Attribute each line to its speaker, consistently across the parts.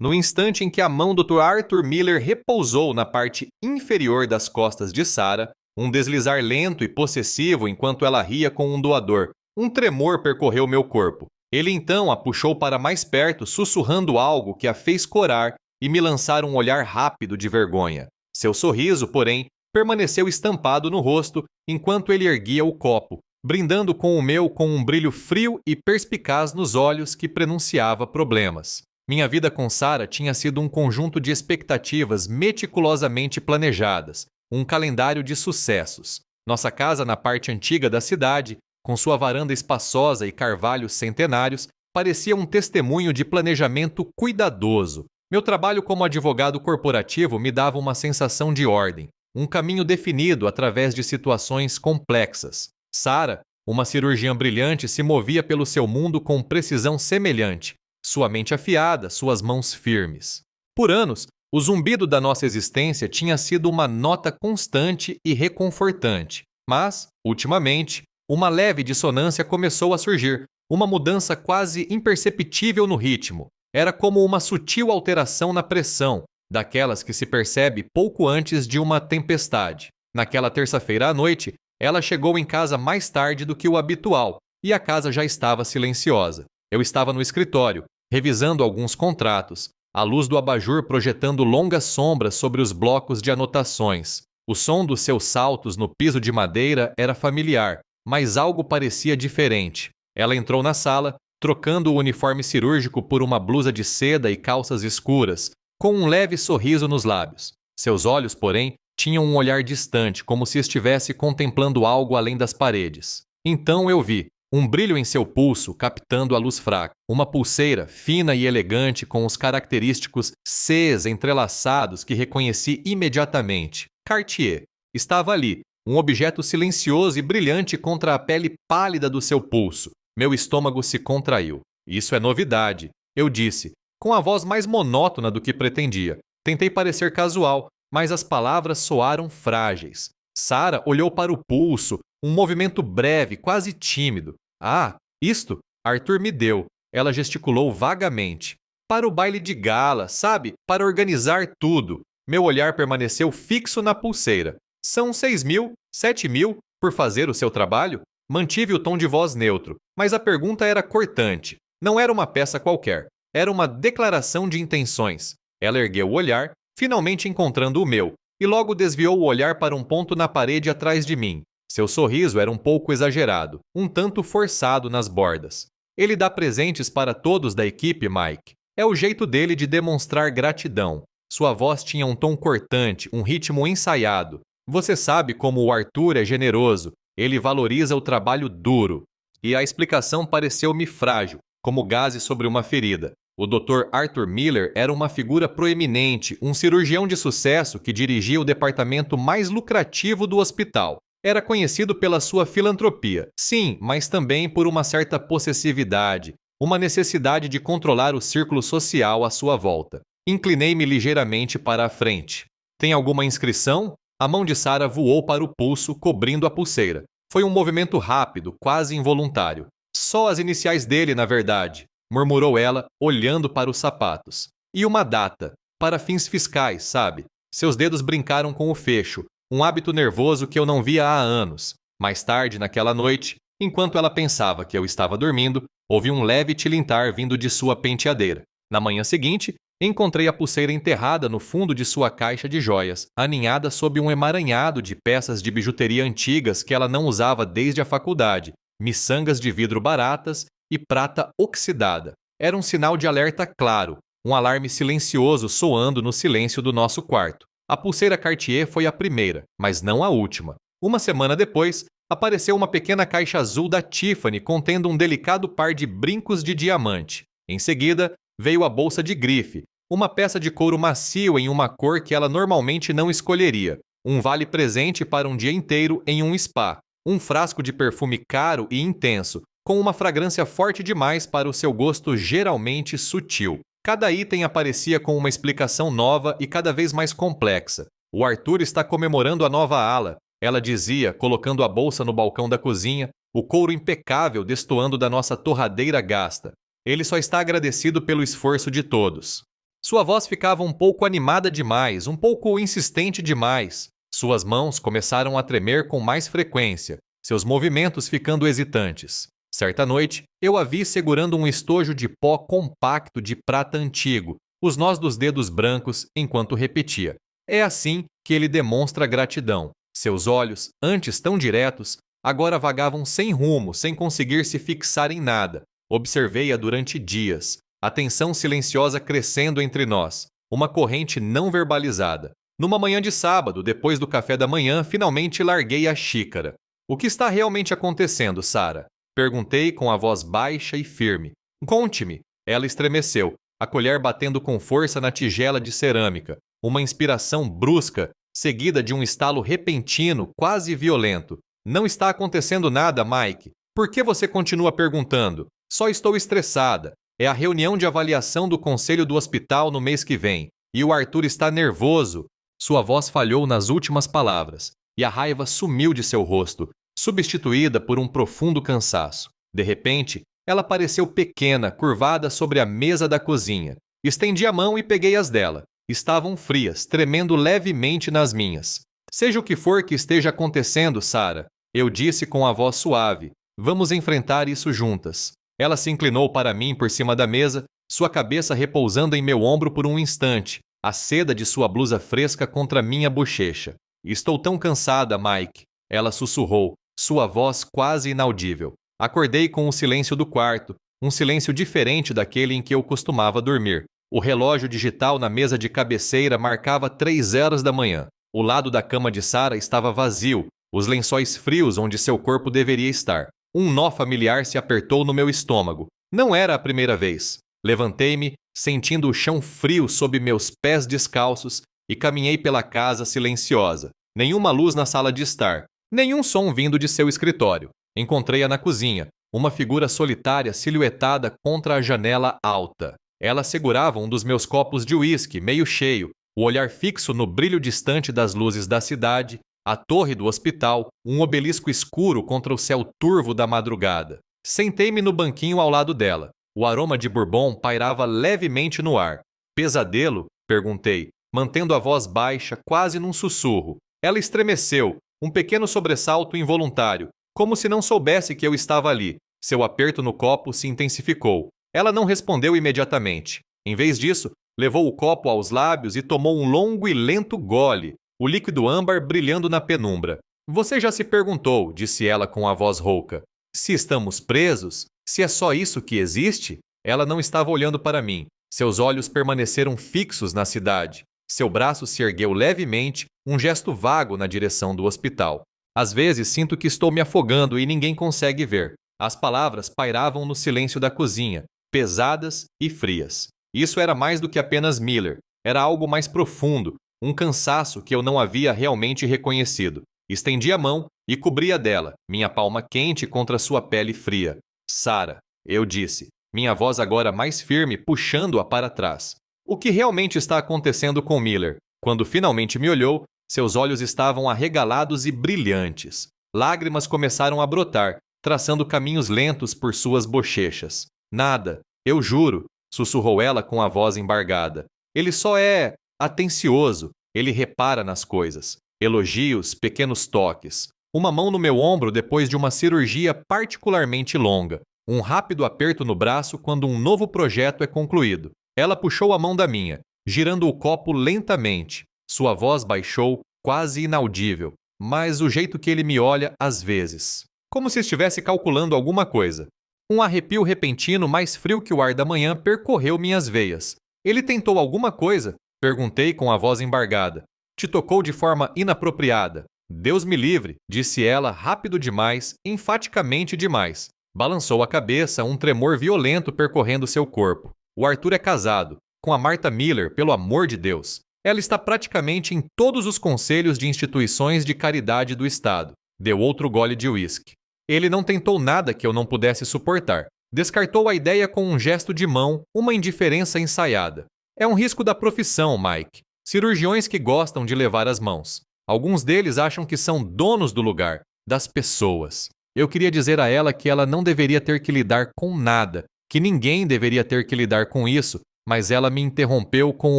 Speaker 1: No instante em que a mão do Dr. Arthur Miller repousou na parte inferior das costas de Sarah, um deslizar lento e possessivo enquanto ela ria com um doador, um tremor percorreu meu corpo. Ele então a puxou para mais perto, sussurrando algo que a fez corar e me lançar um olhar rápido de vergonha. Seu sorriso, porém, permaneceu estampado no rosto enquanto ele erguia o copo, brindando com o meu com um brilho frio e perspicaz nos olhos que prenunciava problemas. Minha vida com Sarah tinha sido um conjunto de expectativas meticulosamente planejadas, um calendário de sucessos. Nossa casa na parte antiga da cidade, com sua varanda espaçosa e carvalhos centenários, parecia um testemunho de planejamento cuidadoso. Meu trabalho como advogado corporativo me dava uma sensação de ordem, um caminho definido através de situações complexas. Sarah, uma cirurgiã brilhante, se movia pelo seu mundo com precisão semelhante, sua mente afiada, suas mãos firmes. Por anos, o zumbido da nossa existência tinha sido uma nota constante e reconfortante, mas, ultimamente, uma leve dissonância começou a surgir, uma mudança quase imperceptível no ritmo. Era como uma sutil alteração na pressão, daquelas que se percebe pouco antes de uma tempestade. Naquela terça-feira à noite, ela chegou em casa mais tarde do que o habitual, e a casa já estava silenciosa. Eu estava no escritório, revisando alguns contratos, a luz do abajur projetando longas sombras sobre os blocos de anotações. O som dos seus saltos no piso de madeira era familiar, mas algo parecia diferente. Ela entrou na sala, trocando o uniforme cirúrgico por uma blusa de seda e calças escuras, com um leve sorriso nos lábios. Seus olhos, porém, tinham um olhar distante, como se estivesse contemplando algo além das paredes. Então eu vi um brilho em seu pulso, captando a luz fraca. Uma pulseira, fina e elegante, com os característicos Cs entrelaçados que reconheci imediatamente. Cartier. Estava ali, um objeto silencioso e brilhante contra a pele pálida do seu pulso. Meu estômago se contraiu. Isso é novidade, eu disse, com a voz mais monótona do que pretendia. Tentei parecer casual, mas as palavras soaram frágeis. Sarah olhou para o pulso, um movimento breve, quase tímido. Ah, isto? Arthur me deu. Ela gesticulou vagamente. Para o baile de gala, sabe? Para organizar tudo. Meu olhar permaneceu fixo na pulseira. São 6.000, 7.000 por fazer o seu trabalho? Mantive o tom de voz neutro, mas a pergunta era cortante. Não era uma peça qualquer. Era uma declaração de intenções. Ela ergueu o olhar, finalmente encontrando o meu, e logo desviou o olhar para um ponto na parede atrás de mim. Seu sorriso era um pouco exagerado, um tanto forçado nas bordas. Ele dá presentes para todos da equipe, Mike. É o jeito dele de demonstrar gratidão. Sua voz tinha um tom cortante, um ritmo ensaiado. Você sabe como o Arthur é generoso. Ele valoriza o trabalho duro. E a explicação pareceu-me frágil, como gases sobre uma ferida. O Dr. Arthur Miller era uma figura proeminente, um cirurgião de sucesso que dirigia o departamento mais lucrativo do hospital. Era conhecido pela sua filantropia, sim, mas também por uma certa possessividade, uma necessidade de controlar o círculo social à sua volta. Inclinei-me ligeiramente para a frente. Tem alguma inscrição? A mão de Sarah voou para o pulso, cobrindo a pulseira. Foi um movimento rápido, quase involuntário. Só as iniciais dele, na verdade, murmurou ela, olhando para os sapatos. E uma data, para fins fiscais, sabe? Seus dedos brincaram com o fecho, um hábito nervoso que eu não via há anos. Mais tarde, naquela noite, enquanto ela pensava que eu estava dormindo, ouvi um leve tilintar vindo de sua penteadeira. Na manhã seguinte, encontrei a pulseira enterrada no fundo de sua caixa de joias, aninhada sob um emaranhado de peças de bijuteria antigas que ela não usava desde a faculdade, miçangas de vidro baratas e prata oxidada. Era um sinal de alerta claro, um alarme silencioso soando no silêncio do nosso quarto. A pulseira Cartier foi a primeira, mas não a última. Uma semana depois, apareceu uma pequena caixa azul da Tiffany contendo um delicado par de brincos de diamante. Em seguida, veio a bolsa de grife, uma peça de couro macio em uma cor que ela normalmente não escolheria, um vale-presente para um dia inteiro em um spa, um frasco de perfume caro e intenso, com uma fragrância forte demais para o seu gosto geralmente sutil. Cada item aparecia com uma explicação nova e cada vez mais complexa. O Arthur está comemorando a nova ala, ela dizia, colocando a bolsa no balcão da cozinha, o couro impecável destoando da nossa torradeira gasta. Ele só está agradecido pelo esforço de todos. Sua voz ficava um pouco animada demais, um pouco insistente demais. Suas mãos começaram a tremer com mais frequência, seus movimentos ficando hesitantes. Certa noite, eu a vi segurando um estojo de pó compacto de prata antigo, os nós dos dedos brancos, enquanto repetia. É assim que ele demonstra gratidão. Seus olhos, antes tão diretos, agora vagavam sem rumo, sem conseguir se fixar em nada. Observei-a durante dias, a tensão silenciosa crescendo entre nós, uma corrente não verbalizada. Numa manhã de sábado, depois do café da manhã, finalmente larguei a xícara. O que está realmente acontecendo, Sarah? Perguntei com a voz baixa e firme. Conte-me. Ela estremeceu, a colher batendo com força na tigela de cerâmica. Uma inspiração brusca, seguida de um estalo repentino, quase violento. Não está acontecendo nada, Mike. Por que você continua perguntando? Só estou estressada. É a reunião de avaliação do conselho do hospital no mês que vem. E o Arthur está nervoso. Sua voz falhou nas últimas palavras, e a raiva sumiu de seu rosto, substituída por um profundo cansaço. De repente, ela pareceu pequena, curvada sobre a mesa da cozinha. Estendi a mão e peguei as dela. Estavam frias, tremendo levemente nas minhas. Seja o que for que esteja acontecendo, Sarah, eu disse com a voz suave. Vamos enfrentar isso juntas. Ela se inclinou para mim por cima da mesa, sua cabeça repousando em meu ombro por um instante, a seda de sua blusa fresca contra minha bochecha. Estou tão cansada, Mike. Ela sussurrou, sua voz quase inaudível. Acordei com o silêncio do quarto, um silêncio diferente daquele em que eu costumava dormir. O relógio digital na mesa de cabeceira marcava 3 horas da manhã. O lado da cama de Sarah estava vazio, os lençóis frios onde seu corpo deveria estar. Um nó familiar se apertou no meu estômago. Não era a primeira vez. Levantei-me, sentindo o chão frio sob meus pés descalços, e caminhei pela casa silenciosa. Nenhuma luz na sala de estar, nenhum som vindo de seu escritório. Encontrei-a na cozinha, uma figura solitária silhuetada contra a janela alta. Ela segurava um dos meus copos de uísque, meio cheio, o olhar fixo no brilho distante das luzes da cidade, a torre do hospital, um obelisco escuro contra o céu turvo da madrugada. Sentei-me no banquinho ao lado dela. O aroma de bourbon pairava levemente no ar. Pesadelo? Perguntei, mantendo a voz baixa, quase num sussurro. Ela estremeceu, um pequeno sobressalto involuntário, como se não soubesse que eu estava ali. Seu aperto no copo se intensificou. Ela não respondeu imediatamente. Em vez disso, levou o copo aos lábios e tomou um longo e lento gole, o líquido âmbar brilhando na penumbra. Você já se perguntou, disse ela com a voz rouca, se estamos presos? Se é só isso que existe? Ela não estava olhando para mim. Seus olhos permaneceram fixos na cidade. Seu braço se ergueu levemente, um gesto vago na direção do hospital. Às vezes sinto que estou me afogando e ninguém consegue ver. As palavras pairavam no silêncio da cozinha, pesadas e frias. Isso era mais do que apenas Miller. Era algo mais profundo, um cansaço que eu não havia realmente reconhecido. Estendi a mão e cobri-a dela, minha palma quente contra sua pele fria. Sarah, eu disse, minha voz agora mais firme puxando-a para trás. O que realmente está acontecendo com Miller? Quando finalmente me olhou, seus olhos estavam arregalados e brilhantes. Lágrimas começaram a brotar, traçando caminhos lentos por suas bochechas. Nada, eu juro, sussurrou ela com a voz embargada. Ele só é atencioso, ele repara nas coisas. Elogios, pequenos toques. Uma mão no meu ombro depois de uma cirurgia particularmente longa. Um rápido aperto no braço quando um novo projeto é concluído. Ela puxou a mão da minha, girando o copo lentamente. Sua voz baixou, quase inaudível, mas o jeito que ele me olha às vezes. Como se estivesse calculando alguma coisa. Um arrepio repentino mais frio que o ar da manhã percorreu minhas veias. Ele tentou alguma coisa? Perguntei com a voz embargada. Te tocou de forma inapropriada. Deus me livre, disse ela rápido demais, enfaticamente demais. Balançou a cabeça, um tremor violento percorrendo seu corpo. O Arthur é casado, com a Martha Miller, pelo amor de Deus. Ela está praticamente em todos os conselhos de instituições de caridade do Estado. Deu outro gole de uísque. Ele não tentou nada que eu não pudesse suportar. Descartou a ideia com um gesto de mão, uma indiferença ensaiada. É um risco da profissão, Mike. Cirurgiões que gostam de levar as mãos. Alguns deles acham que são donos do lugar, das pessoas. Eu queria dizer a ela que ela não deveria ter que lidar com nada, que ninguém deveria ter que lidar com isso, mas ela me interrompeu com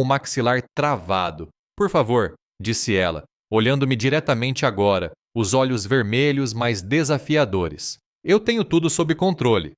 Speaker 1: o maxilar travado. Por favor, disse ela, olhando-me diretamente agora, os olhos vermelhos, mas desafiadores. Eu tenho tudo sob controle.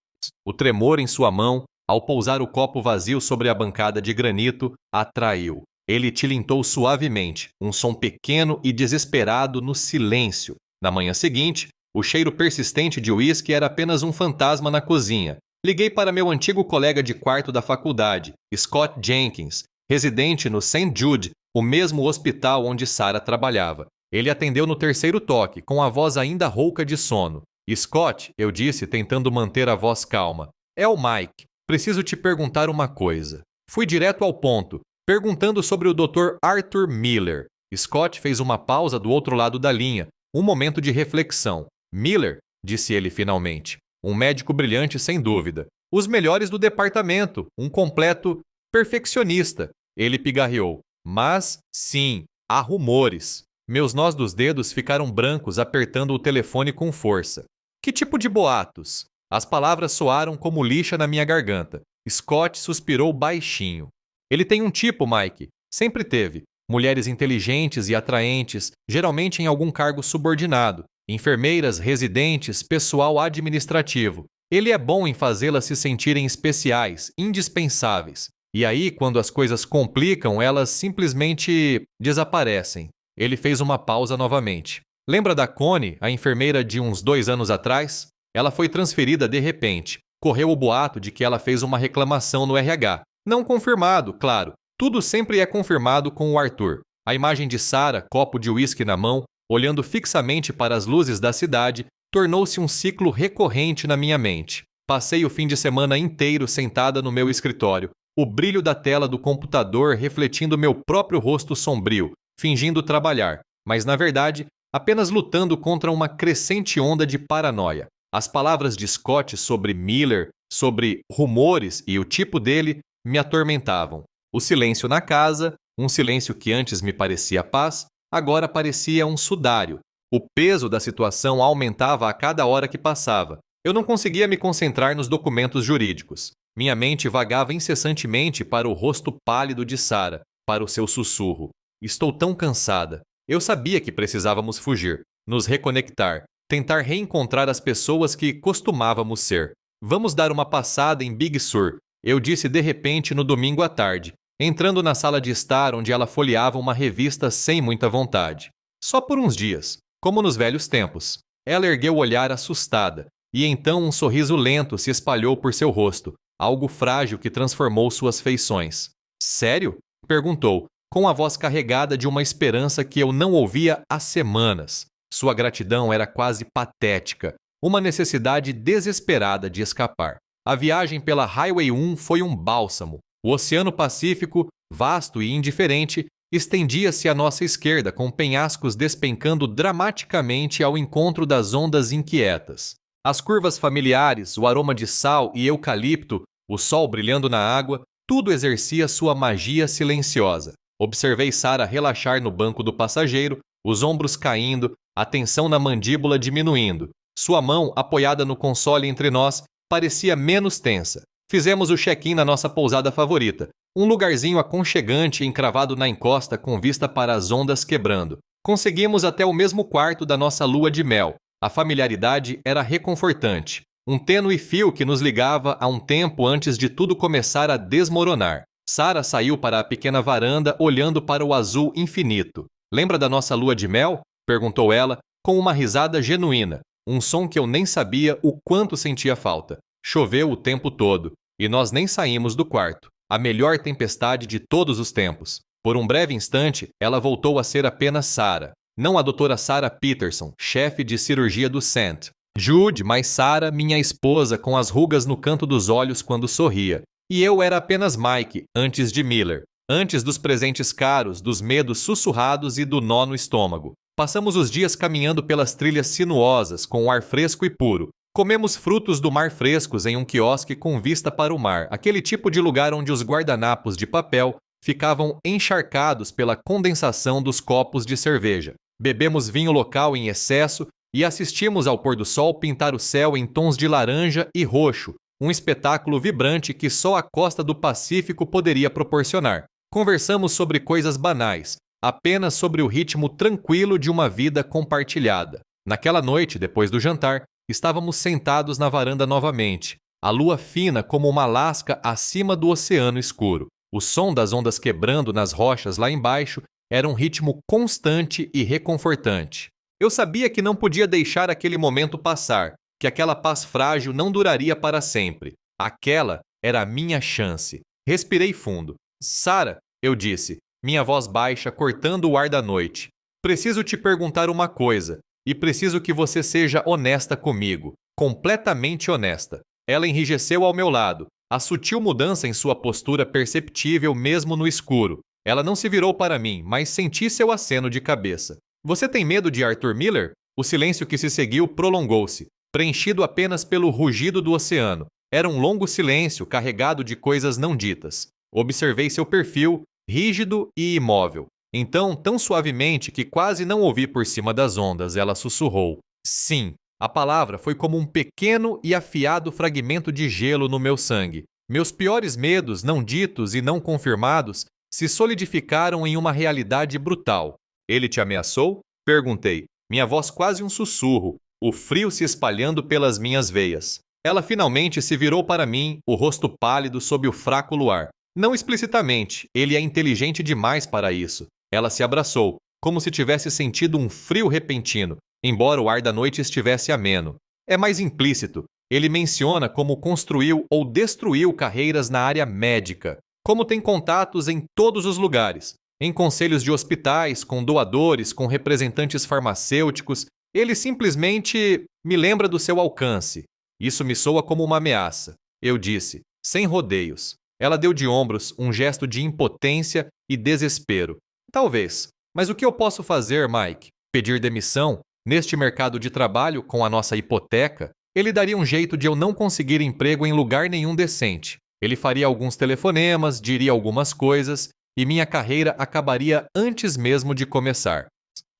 Speaker 1: O tremor em sua mão, ao pousar o copo vazio sobre a bancada de granito, atraiu. Ele tilintou suavemente, um som pequeno e desesperado no silêncio. Na manhã seguinte, o cheiro persistente de uísque era apenas um fantasma na cozinha. Liguei para meu antigo colega de quarto da faculdade, Scott Jenkins, residente no St. Jude, o mesmo hospital onde Sarah trabalhava. Ele atendeu no terceiro toque, com a voz ainda rouca de sono. Scott, eu disse, tentando manter a voz calma. É o Mike. Preciso te perguntar uma coisa. Fui direto ao ponto, perguntando sobre o Dr. Arthur Miller. Scott fez uma pausa do outro lado da linha, um momento de reflexão. Miller, disse ele finalmente. Um médico brilhante, sem dúvida. Os melhores do departamento, um completo perfeccionista. Ele pigarreou. Mas, sim, há rumores. Meus nós dos dedos ficaram brancos apertando o telefone com força. Que tipo de boatos? As palavras soaram como lixa na minha garganta. Scott suspirou baixinho. Ele tem um tipo, Mike. Sempre teve. Mulheres inteligentes e atraentes, geralmente em algum cargo subordinado. Enfermeiras, residentes, pessoal administrativo. Ele é bom em fazê-las se sentirem especiais, indispensáveis. E aí, quando as coisas complicam, elas simplesmente desaparecem. Ele fez uma pausa novamente. Lembra da Connie, a enfermeira de uns 2 anos atrás? Ela foi transferida de repente. Correu o boato de que ela fez uma reclamação no RH. Não confirmado, claro. Tudo sempre é confirmado com o Arthur. A imagem de Sarah, copo de uísque na mão, olhando fixamente para as luzes da cidade, tornou-se um ciclo recorrente na minha mente. Passei o fim de semana inteiro sentada no meu escritório, o brilho da tela do computador refletindo meu próprio rosto sombrio, fingindo trabalhar, mas na verdade, apenas lutando contra uma crescente onda de paranoia. As palavras de Scott sobre Miller, sobre rumores e o tipo dele, me atormentavam. O silêncio na casa, um silêncio que antes me parecia paz, agora parecia um sudário. O peso da situação aumentava a cada hora que passava. Eu não conseguia me concentrar nos documentos jurídicos. Minha mente vagava incessantemente para o rosto pálido de Sarah, para o seu sussurro. Estou tão cansada. Eu sabia que precisávamos fugir, nos reconectar, tentar reencontrar as pessoas que costumávamos ser. Vamos dar uma passada em Big Sur, eu disse de repente no domingo à tarde, entrando na sala de estar onde ela folheava uma revista sem muita vontade. Só por uns dias, como nos velhos tempos. Ela ergueu o olhar assustada, e então um sorriso lento se espalhou por seu rosto, algo frágil que transformou suas feições. Sério? Perguntou, com a voz carregada de uma esperança que eu não ouvia há semanas. Sua gratidão era quase patética, uma necessidade desesperada de escapar. A viagem pela Highway 1 foi um bálsamo. O Oceano Pacífico, vasto e indiferente, estendia-se à nossa esquerda com penhascos despencando dramaticamente ao encontro das ondas inquietas. As curvas familiares, o aroma de sal e eucalipto, o sol brilhando na água, tudo exercia sua magia silenciosa. Observei Sarah relaxar no banco do passageiro, os ombros caindo, a tensão na mandíbula diminuindo. Sua mão, apoiada no console entre nós, parecia menos tensa. Fizemos o check-in na nossa pousada favorita, um lugarzinho aconchegante encravado na encosta com vista para as ondas quebrando. Conseguimos até o mesmo quarto da nossa lua de mel. A familiaridade era reconfortante, um tênue fio que nos ligava a um tempo antes de tudo começar a desmoronar. Sarah saiu para a pequena varanda olhando para o azul infinito. Lembra da nossa lua de mel? Perguntou ela, com uma risada genuína, um som que eu nem sabia o quanto sentia falta. Choveu o tempo todo, e nós nem saímos do quarto. A melhor tempestade de todos os tempos. Por um breve instante, ela voltou a ser apenas Sarah. Não a doutora Sarah Peterson, chefe de cirurgia do St. Jude, mas Sarah, minha esposa, com as rugas no canto dos olhos quando sorria. E eu era apenas Mike, antes de Miller. Antes dos presentes caros, dos medos sussurrados e do nó no estômago. Passamos os dias caminhando pelas trilhas sinuosas, com o ar fresco e puro. Comemos frutos do mar frescos em um quiosque com vista para o mar, aquele tipo de lugar onde os guardanapos de papel ficavam encharcados pela condensação dos copos de cerveja. Bebemos vinho local em excesso e assistimos ao pôr do sol pintar o céu em tons de laranja e roxo, um espetáculo vibrante que só a costa do Pacífico poderia proporcionar. Conversamos sobre coisas banais, apenas sobre o ritmo tranquilo de uma vida compartilhada. Naquela noite, depois do jantar, estávamos sentados na varanda novamente, a lua fina como uma lasca acima do oceano escuro. O som das ondas quebrando nas rochas lá embaixo era um ritmo constante e reconfortante. Eu sabia que não podia deixar aquele momento passar, que aquela paz frágil não duraria para sempre. Aquela era a minha chance. Respirei fundo. Sarah, eu disse, minha voz baixa cortando o ar da noite. Preciso te perguntar uma coisa, e preciso que você seja honesta comigo, completamente honesta. Ela enrijeceu ao meu lado, a sutil mudança em sua postura perceptível mesmo no escuro. Ela não se virou para mim, mas senti seu aceno de cabeça. Você tem medo de Arthur Miller? O silêncio que se seguiu prolongou-se, preenchido apenas pelo rugido do oceano. Era um longo silêncio carregado de coisas não ditas. Observei seu perfil, rígido e imóvel. Então, tão suavemente que quase não ouvi por cima das ondas, ela sussurrou. Sim. A palavra foi como um pequeno e afiado fragmento de gelo no meu sangue. Meus piores medos, não ditos e não confirmados, se solidificaram em uma realidade brutal. Ele te ameaçou? Perguntei. Minha voz quase um sussurro, o frio se espalhando pelas minhas veias. Ela finalmente se virou para mim, o rosto pálido sob o fraco luar. Não explicitamente, ele é inteligente demais para isso. Ela se abraçou, como se tivesse sentido um frio repentino, embora o ar da noite estivesse ameno. É mais implícito. Ele menciona como construiu ou destruiu carreiras na área médica, como tem contatos em todos os lugares, em conselhos de hospitais, com doadores, com representantes farmacêuticos. Ele simplesmente me lembra do seu alcance. Isso me soa como uma ameaça. Eu disse, sem rodeios. Ela deu de ombros, um gesto de impotência e desespero. Talvez. Mas o que eu posso fazer, Mike? Pedir demissão? Neste mercado de trabalho, com a nossa hipoteca, ele daria um jeito de eu não conseguir emprego em lugar nenhum decente. Ele faria alguns telefonemas, diria algumas coisas, e minha carreira acabaria antes mesmo de começar.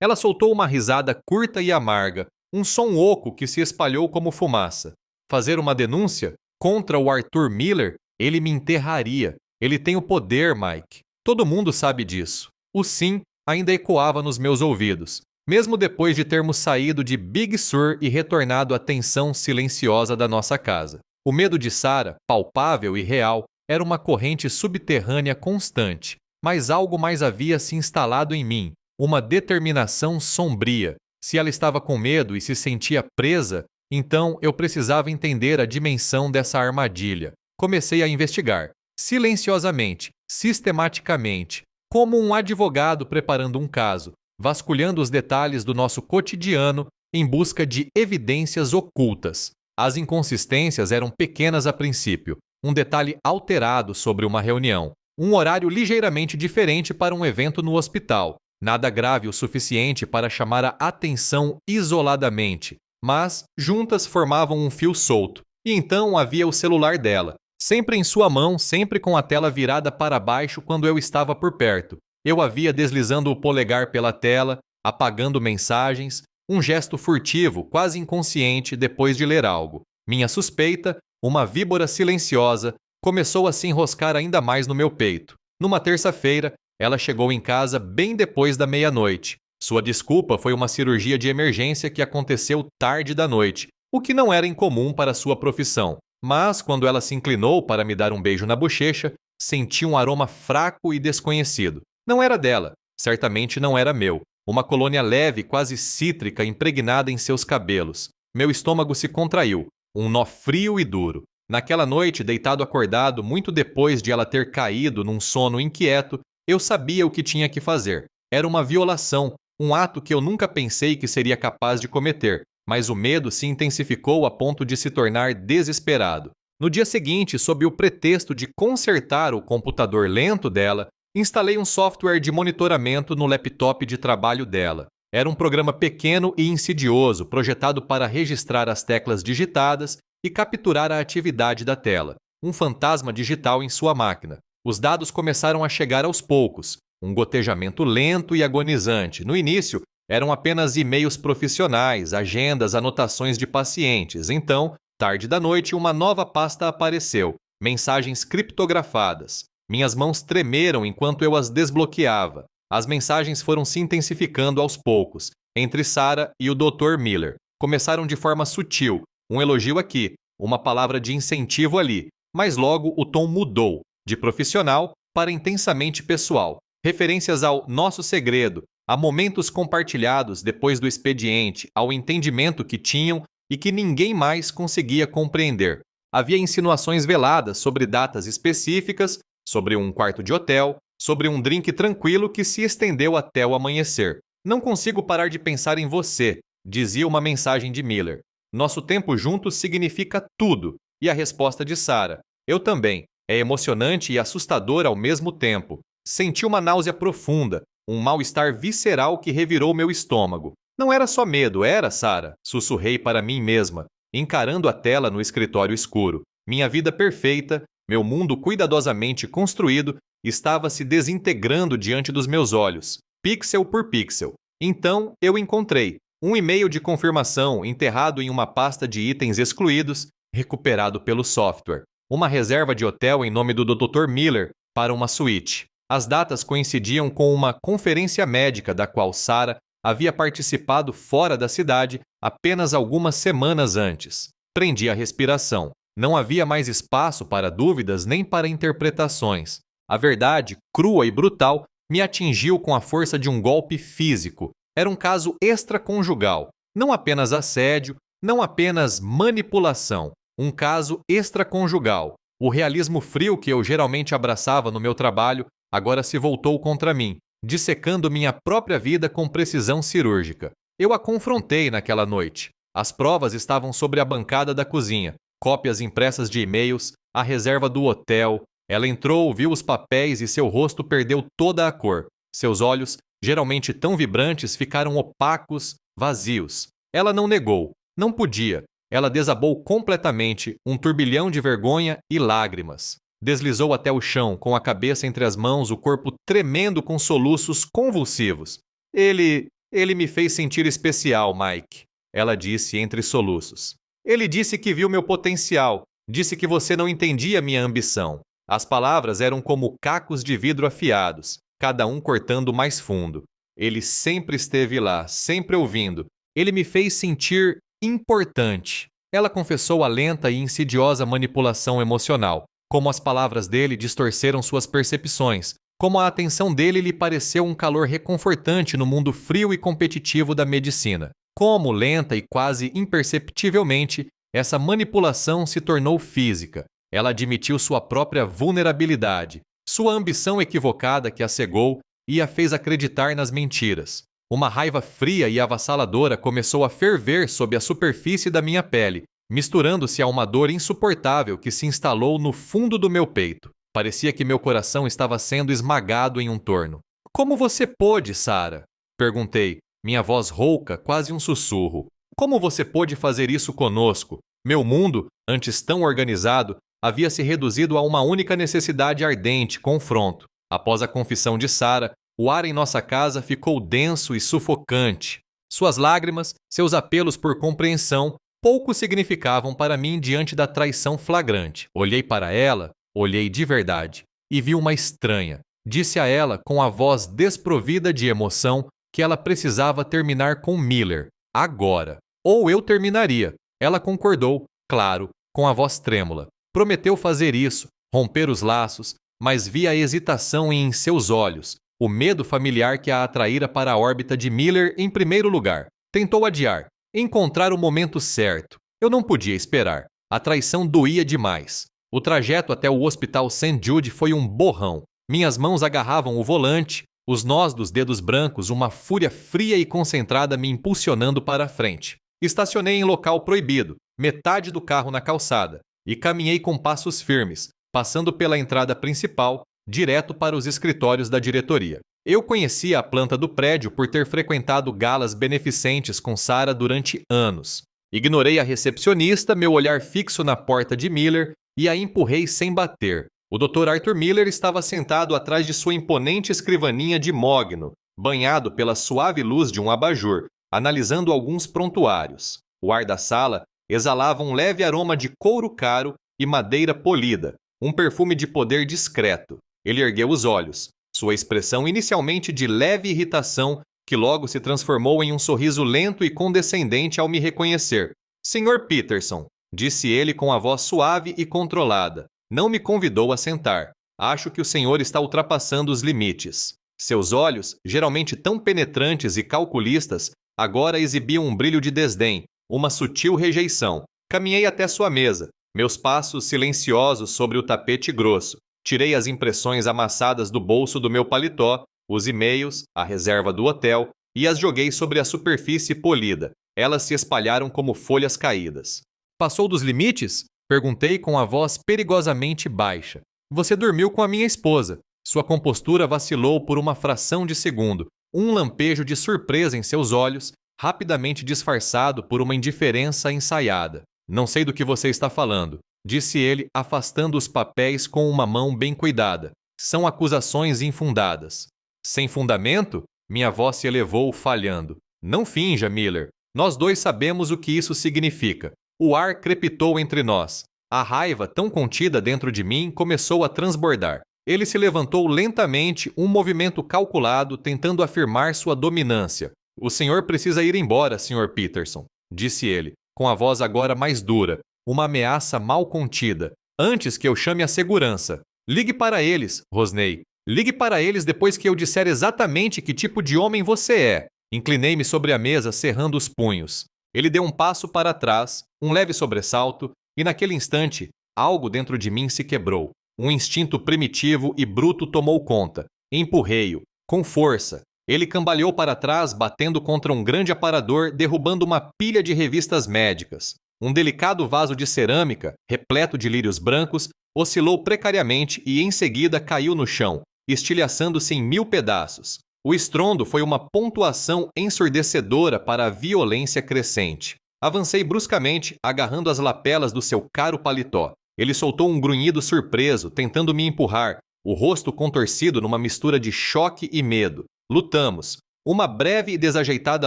Speaker 1: Ela soltou uma risada curta e amarga, um som oco que se espalhou como fumaça. Fazer uma denúncia? Contra o Arthur Miller? Ele me enterraria. Ele tem o poder, Mike. Todo mundo sabe disso. O sim ainda ecoava nos meus ouvidos, mesmo depois de termos saído de Big Sur e retornado à tensão silenciosa da nossa casa. O medo de Sarah, palpável e real, era uma corrente subterrânea constante, mas algo mais havia se instalado em mim, uma determinação sombria. Se ela estava com medo e se sentia presa, então eu precisava entender a dimensão dessa armadilha. Comecei a investigar, silenciosamente, sistematicamente, como um advogado preparando um caso, vasculhando os detalhes do nosso cotidiano em busca de evidências ocultas. As inconsistências eram pequenas a princípio, um detalhe alterado sobre uma reunião, um horário ligeiramente diferente para um evento no hospital, nada grave o suficiente para chamar a atenção isoladamente, mas juntas formavam um fio solto, e então havia o celular dela, sempre em sua mão, sempre com a tela virada para baixo quando eu estava por perto. Eu a via deslizando o polegar pela tela, apagando mensagens, um gesto furtivo, quase inconsciente, depois de ler algo. Minha suspeita, uma víbora silenciosa, começou a se enroscar ainda mais no meu peito. Numa terça-feira, ela chegou em casa bem depois da meia-noite. Sua desculpa foi uma cirurgia de emergência que aconteceu tarde da noite, o que não era incomum para sua profissão. Mas, quando ela se inclinou para me dar um beijo na bochecha, senti um aroma fraco e desconhecido. Não era dela, certamente não era meu. Uma colônia leve, quase cítrica, impregnada em seus cabelos. Meu estômago se contraiu, um nó frio e duro. Naquela noite, deitado acordado, muito depois de ela ter caído num sono inquieto, eu sabia o que tinha que fazer. Era uma violação, um ato que eu nunca pensei que seria capaz de cometer, mas o medo se intensificou a ponto de se tornar desesperado. No dia seguinte, sob o pretexto de consertar o computador lento dela, instalei um software de monitoramento no laptop de trabalho dela. Era um programa pequeno e insidioso, projetado para registrar as teclas digitadas e capturar a atividade da tela. Um fantasma digital em sua máquina. Os dados começaram a chegar aos poucos, um gotejamento lento e agonizante. No início, eram apenas e-mails profissionais, agendas, anotações de pacientes. Então, Tarde da noite, uma nova pasta apareceu. Mensagens criptografadas. Minhas mãos tremeram enquanto eu as desbloqueava. As mensagens foram se intensificando aos poucos, entre Sarah e o Dr. Miller. Começaram de forma sutil, um elogio aqui, uma palavra de incentivo ali, mas logo o tom mudou, de profissional para intensamente pessoal. Referências ao nosso segredo, a momentos compartilhados depois do expediente, ao entendimento que tinham e que ninguém mais conseguia compreender. Havia insinuações veladas sobre datas específicas, sobre um quarto de hotel, sobre um drink tranquilo que se estendeu até o amanhecer. Não consigo parar de pensar em você, dizia uma mensagem de Miller. Nosso tempo juntos significa tudo. E a resposta de Sarah. Eu também. É emocionante e assustador ao mesmo tempo. Senti uma náusea profunda, um mal-estar visceral que revirou meu estômago. Não era só medo, era, Sarah? Sussurrei para mim mesma, encarando a tela no escritório escuro. Minha vida perfeita, meu mundo cuidadosamente construído, estava se desintegrando diante dos meus olhos, pixel por pixel. Então, eu encontrei um e-mail de confirmação enterrado em uma pasta de itens excluídos, recuperado pelo software. Uma reserva de hotel em nome do Dr. Miller para uma suíte. As datas coincidiam com uma conferência médica da qual Sarah havia participado fora da cidade apenas algumas semanas antes. Prendi a respiração. Não havia mais espaço para dúvidas nem para interpretações. A verdade, crua e brutal, me atingiu com a força de um golpe físico. Era um caso extraconjugal. Não apenas assédio, não apenas manipulação. Um caso extraconjugal. O realismo frio que eu geralmente abraçava no meu trabalho agora se voltou contra mim, dissecando minha própria vida com precisão cirúrgica. Eu a confrontei naquela noite. As provas estavam sobre a bancada da cozinha, cópias impressas de e-mails, a reserva do hotel. Ela entrou, viu os papéis e seu rosto perdeu toda a cor. Seus olhos, geralmente tão vibrantes, ficaram opacos, vazios. Ela não negou, não podia. Ela desabou completamente, um turbilhão de vergonha e lágrimas. Deslizou até o chão, com a cabeça entre as mãos, o corpo tremendo com soluços convulsivos. Ele me fez sentir especial, Mike, ela disse entre soluços. Ele disse que viu meu potencial, disse que você não entendia minha ambição. As palavras eram como cacos de vidro afiados, cada um cortando mais fundo. Ele sempre esteve lá, sempre ouvindo. Ele me fez sentir importante. Ela confessou a lenta e insidiosa manipulação emocional, como as palavras dele distorceram suas percepções, como a atenção dele lhe pareceu um calor reconfortante no mundo frio e competitivo da medicina. Como, lenta e quase imperceptivelmente, essa manipulação se tornou física. Ela admitiu sua própria vulnerabilidade, sua ambição equivocada que a cegou e a fez acreditar nas mentiras. Uma raiva fria e avassaladora começou a ferver sob a superfície da minha pele, misturando-se a uma dor insuportável que se instalou no fundo do meu peito. Parecia que meu coração estava sendo esmagado em um torno. Como você pôde, Sarah? Perguntei, minha voz rouca, quase um sussurro. Como você pôde fazer isso conosco? Meu mundo, antes tão organizado, havia se reduzido a uma única necessidade ardente, confronto. Após a confissão de Sarah, o ar em nossa casa ficou denso e sufocante. Suas lágrimas, seus apelos por compreensão, pouco significavam para mim diante da traição flagrante. Olhei para ela, olhei de verdade, e vi uma estranha. Disse a ela, com a voz desprovida de emoção, que ela precisava terminar com Miller, agora. Ou eu terminaria. Ela concordou, claro, com a voz trêmula. Prometeu fazer isso, romper os laços, mas vi a hesitação em seus olhos, o medo familiar que a atraíra para a órbita de Miller em primeiro lugar. Tentou adiar, encontrar o momento certo. Eu não podia esperar. A traição doía demais. O trajeto até o Hospital St. Jude foi um borrão. Minhas mãos agarravam o volante, os nós dos dedos brancos, uma fúria fria e concentrada me impulsionando para a frente. Estacionei em local proibido, metade do carro na calçada, e caminhei com passos firmes, passando pela entrada principal, direto para os escritórios da diretoria. Eu conhecia a planta do prédio por ter frequentado galas beneficentes com Sarah durante anos. Ignorei a recepcionista, meu olhar fixo na porta de Miller, e a empurrei sem bater. O Dr. Arthur Miller estava sentado atrás de sua imponente escrivaninha de mogno, banhado pela suave luz de um abajur, analisando alguns prontuários. O ar da sala exalava um leve aroma de couro caro e madeira polida, um perfume de poder discreto. Ele ergueu os olhos, sua expressão inicialmente de leve irritação, que logo se transformou em um sorriso lento e condescendente ao me reconhecer. Sr. Peterson, disse ele com a voz suave e controlada, não me convidou a sentar. Acho que o senhor está ultrapassando os limites. Seus olhos, geralmente tão penetrantes e calculistas, agora exibiam um brilho de desdém, uma sutil rejeição. Caminhei até sua mesa, meus passos silenciosos sobre o tapete grosso. Tirei as impressões amassadas do bolso do meu paletó, os e-mails, a reserva do hotel, e as joguei sobre a superfície polida. Elas se espalharam como folhas caídas. Passou dos limites? Perguntei com a voz perigosamente baixa. Você dormiu com a minha esposa. Sua compostura vacilou por uma fração de segundo. Um lampejo de surpresa em seus olhos, rapidamente disfarçado por uma indiferença ensaiada. Não sei do que você está falando, disse ele, afastando os papéis com uma mão bem cuidada. São acusações infundadas. Sem fundamento? Minha voz se elevou, falhando. Não finja, Miller. Nós dois sabemos o que isso significa. O ar crepitou entre nós. A raiva, tão contida dentro de mim, começou a transbordar. Ele se levantou lentamente, um movimento calculado, tentando afirmar sua dominância. O senhor precisa ir embora, Sr. Peterson, disse ele, com a voz agora mais dura, uma ameaça mal contida. Antes que eu chame a segurança. Ligue para eles, rosnei. Ligue para eles depois que eu disser exatamente que tipo de homem você é. Inclinei-me sobre a mesa, cerrando os punhos. Ele deu um passo para trás, um leve sobressalto, e naquele instante, algo dentro de mim se quebrou. Um instinto primitivo e bruto tomou conta. Empurrei-o, com força. Ele cambaleou para trás, batendo contra um grande aparador, derrubando uma pilha de revistas médicas. Um delicado vaso de cerâmica, repleto de lírios brancos, oscilou precariamente e em seguida caiu no chão, estilhaçando-se em 1000 pedaços. O estrondo foi uma pontuação ensurdecedora para a violência crescente. Avancei bruscamente, agarrando as lapelas do seu caro paletó. Ele soltou um grunhido surpreso, tentando me empurrar, o rosto contorcido numa mistura de choque e medo. Lutamos. Uma breve e desajeitada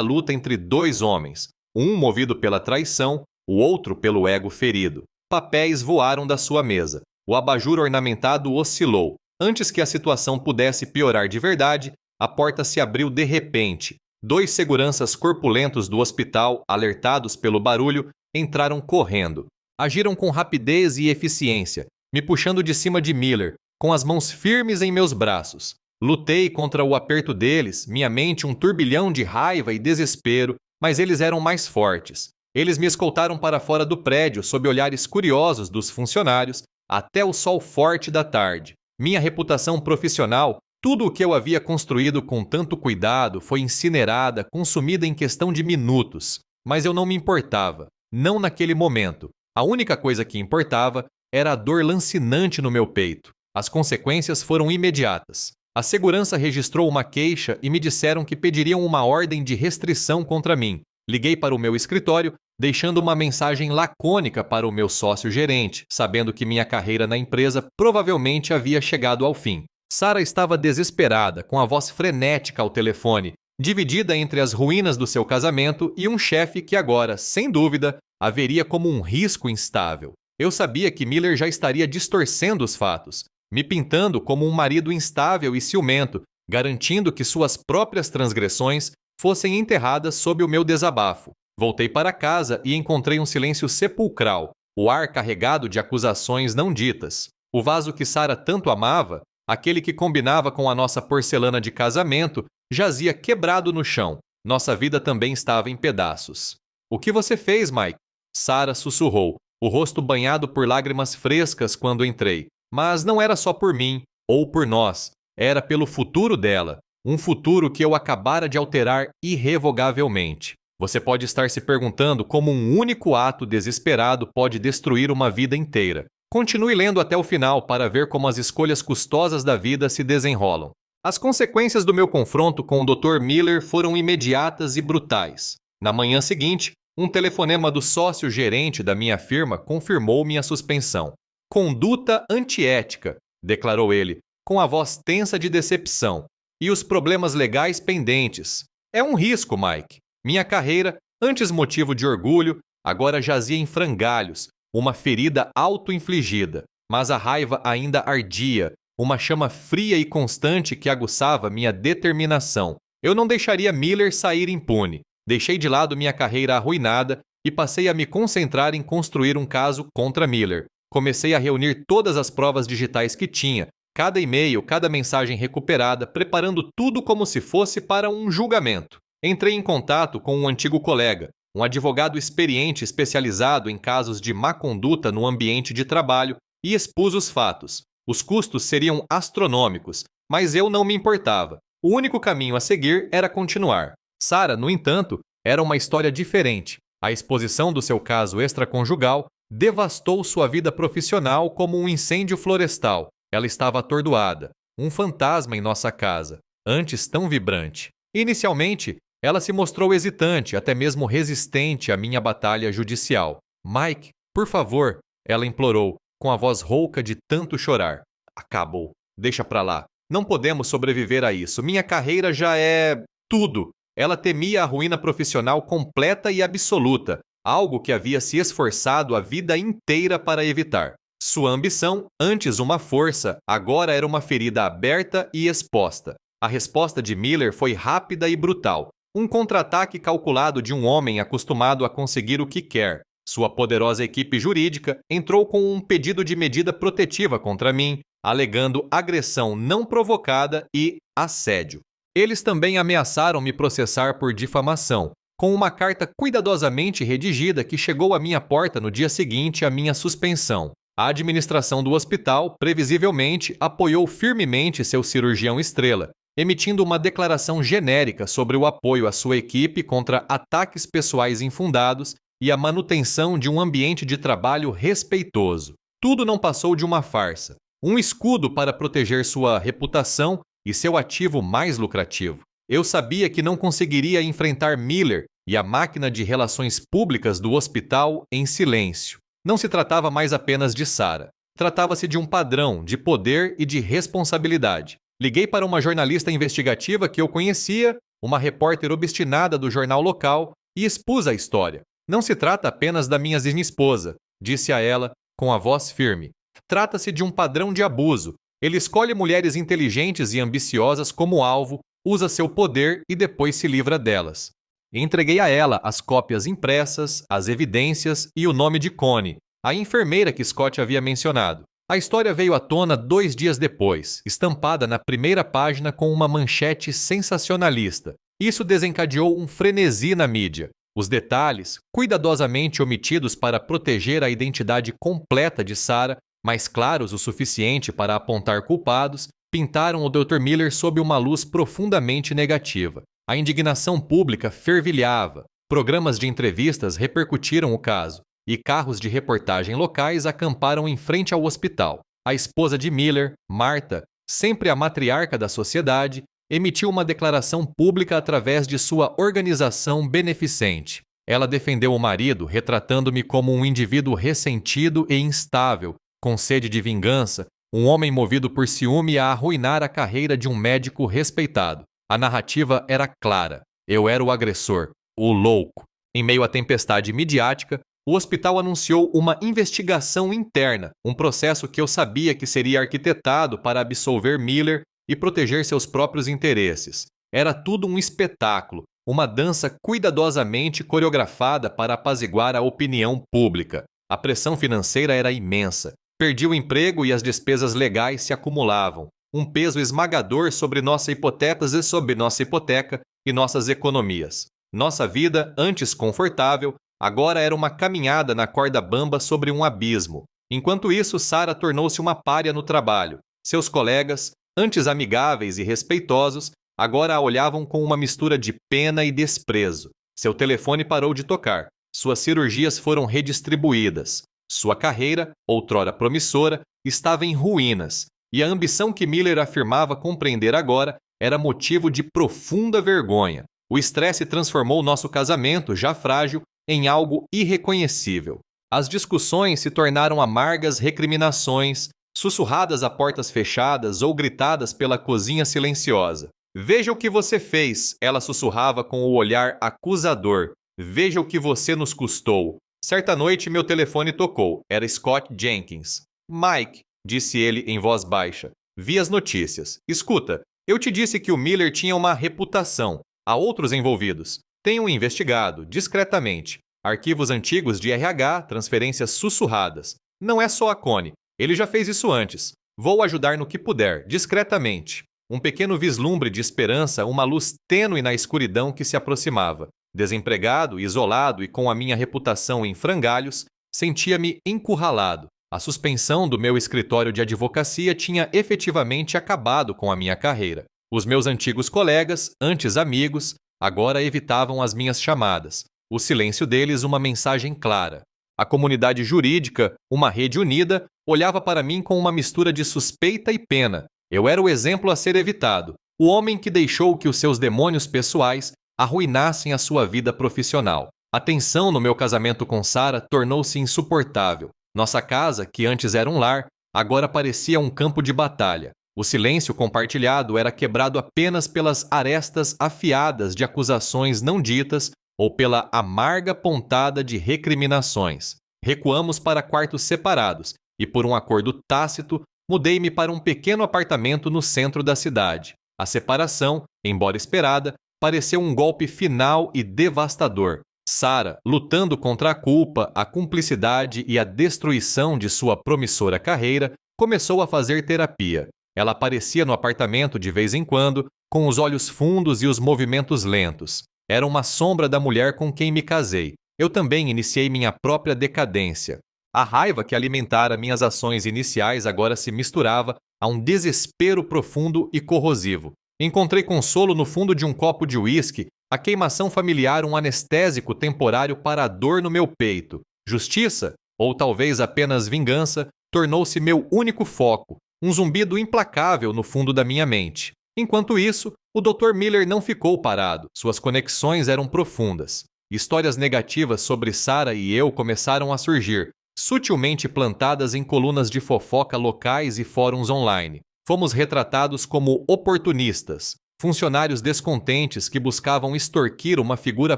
Speaker 1: luta entre dois homens, um movido pela traição, o outro pelo ego ferido. Papéis voaram da sua mesa. O abajur ornamentado oscilou. Antes que a situação pudesse piorar de verdade, a porta se abriu de repente. 2 seguranças corpulentos do hospital, alertados pelo barulho, entraram correndo. Agiram com rapidez e eficiência, me puxando de cima de Miller, com as mãos firmes em meus braços. Lutei contra o aperto deles, minha mente um turbilhão de raiva e desespero, mas eles eram mais fortes. Eles me escoltaram para fora do prédio, sob olhares curiosos dos funcionários, até o sol forte da tarde. Minha reputação profissional, tudo o que eu havia construído com tanto cuidado, foi incinerada, consumida em questão de minutos. Mas eu não me importava, não naquele momento. A única coisa que importava era a dor lancinante no meu peito. As consequências foram imediatas. A segurança registrou uma queixa e me disseram que pediriam uma ordem de restrição contra mim. Liguei para o meu escritório, deixando uma mensagem lacônica para o meu sócio-gerente, sabendo que minha carreira na empresa provavelmente havia chegado ao fim. Sarah estava desesperada, com a voz frenética ao telefone, dividida entre as ruínas do seu casamento e um chefe que agora, sem dúvida, a veria como um risco instável. Eu sabia que Miller já estaria distorcendo os fatos, me pintando como um marido instável e ciumento, garantindo que suas próprias transgressões fossem enterradas sob o meu desabafo. Voltei para casa e encontrei um silêncio sepulcral, o ar carregado de acusações não ditas. O vaso que Sarah tanto amava, aquele que combinava com a nossa porcelana de casamento, jazia quebrado no chão. Nossa vida também estava em pedaços. O que você fez, Mike? Sarah sussurrou, o rosto banhado por lágrimas frescas quando entrei. Mas não era só por mim, ou por nós. Era pelo futuro dela. Um futuro que eu acabara de alterar irrevogavelmente. Você pode estar se perguntando como um único ato desesperado pode destruir uma vida inteira. Continue lendo até o final para ver como as escolhas custosas da vida se desenrolam. As consequências do meu confronto com o Dr. Miller foram imediatas e brutais. Na manhã seguinte, um telefonema do sócio-gerente da minha firma confirmou minha suspensão. Conduta antiética, declarou ele, com a voz tensa de decepção. E os problemas legais pendentes. É um risco, Mike. Minha carreira, antes motivo de orgulho, agora jazia em frangalhos, uma ferida auto-infligida. Mas a raiva ainda ardia, uma chama fria e constante que aguçava minha determinação. Eu não deixaria Miller sair impune. Deixei de lado minha carreira arruinada e passei a me concentrar em construir um caso contra Miller. Comecei a reunir todas as provas digitais que tinha, cada e-mail, cada mensagem recuperada, preparando tudo como se fosse para um julgamento. Entrei em contato com um antigo colega, um advogado experiente especializado em casos de má conduta no ambiente de trabalho, e expus os fatos. Os custos seriam astronômicos, mas eu não me importava. O único caminho a seguir era continuar. Sarah, no entanto, era uma história diferente. A exposição do seu caso extraconjugal devastou sua vida profissional como um incêndio florestal. Ela estava atordoada, um fantasma em nossa casa, antes tão vibrante. Inicialmente, ela se mostrou hesitante, até mesmo resistente à minha batalha judicial. Mike, por favor, ela implorou, com a voz rouca de tanto chorar. Acabou. Deixa pra lá. Não podemos sobreviver a isso. Minha carreira já é tudo. Ela temia a ruína profissional completa e absoluta, algo que havia se esforçado a vida inteira para evitar. Sua ambição, antes uma força, agora era uma ferida aberta e exposta. A resposta de Miller foi rápida e brutal. Um contra-ataque calculado de um homem acostumado a conseguir o que quer. Sua poderosa equipe jurídica entrou com um pedido de medida protetiva contra mim, alegando agressão não provocada e assédio. Eles também ameaçaram me processar por difamação, com uma carta cuidadosamente redigida que chegou à minha porta no dia seguinte à minha suspensão. A administração do hospital, previsivelmente, apoiou firmemente seu cirurgião estrela, emitindo uma declaração genérica sobre o apoio à sua equipe contra ataques pessoais infundados e a manutenção de um ambiente de trabalho respeitoso. Tudo não passou de uma farsa, um escudo para proteger sua reputação e seu ativo mais lucrativo. Eu sabia que não conseguiria enfrentar Miller e a máquina de relações públicas do hospital em silêncio. Não se tratava mais apenas de Sarah. Tratava-se de um padrão de poder e de responsabilidade. Liguei para uma jornalista investigativa que eu conhecia, uma repórter obstinada do jornal local, e expus a história. Não se trata apenas da minha esposa, disse a ela com a voz firme. Trata-se de um padrão de abuso. Ele escolhe mulheres inteligentes e ambiciosas como alvo, usa seu poder e depois se livra delas. Entreguei a ela as cópias impressas, as evidências e o nome de Connie, a enfermeira que Scott havia mencionado. A história veio à tona 2 dias depois, estampada na primeira página com uma manchete sensacionalista. Isso desencadeou um frenesi na mídia. Os detalhes, cuidadosamente omitidos para proteger a identidade completa de Sarah, mas claros o suficiente para apontar culpados, pintaram o Dr. Miller sob uma luz profundamente negativa. A indignação pública fervilhava, programas de entrevistas repercutiram o caso, e carros de reportagem locais acamparam em frente ao hospital. A esposa de Miller, Martha, sempre a matriarca da sociedade, emitiu uma declaração pública através de sua organização beneficente. Ela defendeu o marido, retratando-me como um indivíduo ressentido e instável, com sede de vingança, um homem movido por ciúme a arruinar a carreira de um médico respeitado. A narrativa era clara. Eu era o agressor, o louco. Em meio à tempestade midiática, o hospital anunciou uma investigação interna, um processo que eu sabia que seria arquitetado para absolver Miller e proteger seus próprios interesses. Era tudo um espetáculo, uma dança cuidadosamente coreografada para apaziguar a opinião pública. A pressão financeira era imensa. Perdi o emprego e as despesas legais se acumulavam. Um peso esmagador sobre nossas hipotecas e sobre nossa hipoteca e nossas economias. Nossa vida, antes confortável, agora era uma caminhada na corda bamba sobre um abismo. Enquanto isso, Sarah tornou-se uma pária no trabalho. Seus colegas, antes amigáveis e respeitosos, agora a olhavam com uma mistura de pena e desprezo. Seu telefone parou de tocar. Suas cirurgias foram redistribuídas. Sua carreira, outrora promissora, estava em ruínas. E a ambição que Miller afirmava compreender agora era motivo de profunda vergonha. O estresse transformou nosso casamento, já frágil, em algo irreconhecível. As discussões se tornaram amargas recriminações, sussurradas a portas fechadas ou gritadas pela cozinha silenciosa. Veja o que você fez, ela sussurrava com o olhar acusador. Veja o que você nos custou. Certa noite, meu telefone tocou. Era Scott Jenkins. Mike, disse ele em voz baixa, vi as notícias. Escuta, eu te disse que o Miller tinha uma reputação. Há outros envolvidos. Tenho investigado, discretamente. Arquivos antigos de RH, transferências sussurradas. Não é só a Connie. Ele já fez isso antes. Vou ajudar no que puder, discretamente. Um pequeno vislumbre de esperança, uma luz tênue na escuridão que se aproximava. Desempregado, isolado e com a minha reputação em frangalhos, sentia-me encurralado. A suspensão do meu escritório de advocacia tinha efetivamente acabado com a minha carreira. Os meus antigos colegas, antes amigos, agora evitavam as minhas chamadas. O silêncio deles uma mensagem clara. A comunidade jurídica, uma rede unida, olhava para mim com uma mistura de suspeita e pena. Eu era o exemplo a ser evitado, o homem que deixou que os seus demônios pessoais arruinassem a sua vida profissional. A tensão no meu casamento com Sarah tornou-se insuportável. Nossa casa, que antes era um lar, agora parecia um campo de batalha. O silêncio compartilhado era quebrado apenas pelas arestas afiadas de acusações não ditas ou pela amarga pontada de recriminações. Recuamos para quartos separados e, por um acordo tácito, mudei-me para um pequeno apartamento no centro da cidade. A separação, embora esperada, pareceu um golpe final e devastador. Sarah, lutando contra a culpa, a cumplicidade e a destruição de sua promissora carreira, começou a fazer terapia. Ela aparecia no apartamento de vez em quando, com os olhos fundos e os movimentos lentos. Era uma sombra da mulher com quem me casei. Eu também iniciei minha própria decadência. A raiva que alimentara minhas ações iniciais agora se misturava a um desespero profundo e corrosivo. Encontrei consolo no fundo de um copo de uísque, a queimação familiar um anestésico temporário para a dor no meu peito. Justiça, ou talvez apenas vingança, tornou-se meu único foco, um zumbido implacável no fundo da minha mente. Enquanto isso, o Dr. Miller não ficou parado, suas conexões eram profundas. Histórias negativas sobre Sarah e eu começaram a surgir, sutilmente plantadas em colunas de fofoca locais e fóruns online. Fomos retratados como oportunistas, funcionários descontentes que buscavam extorquir uma figura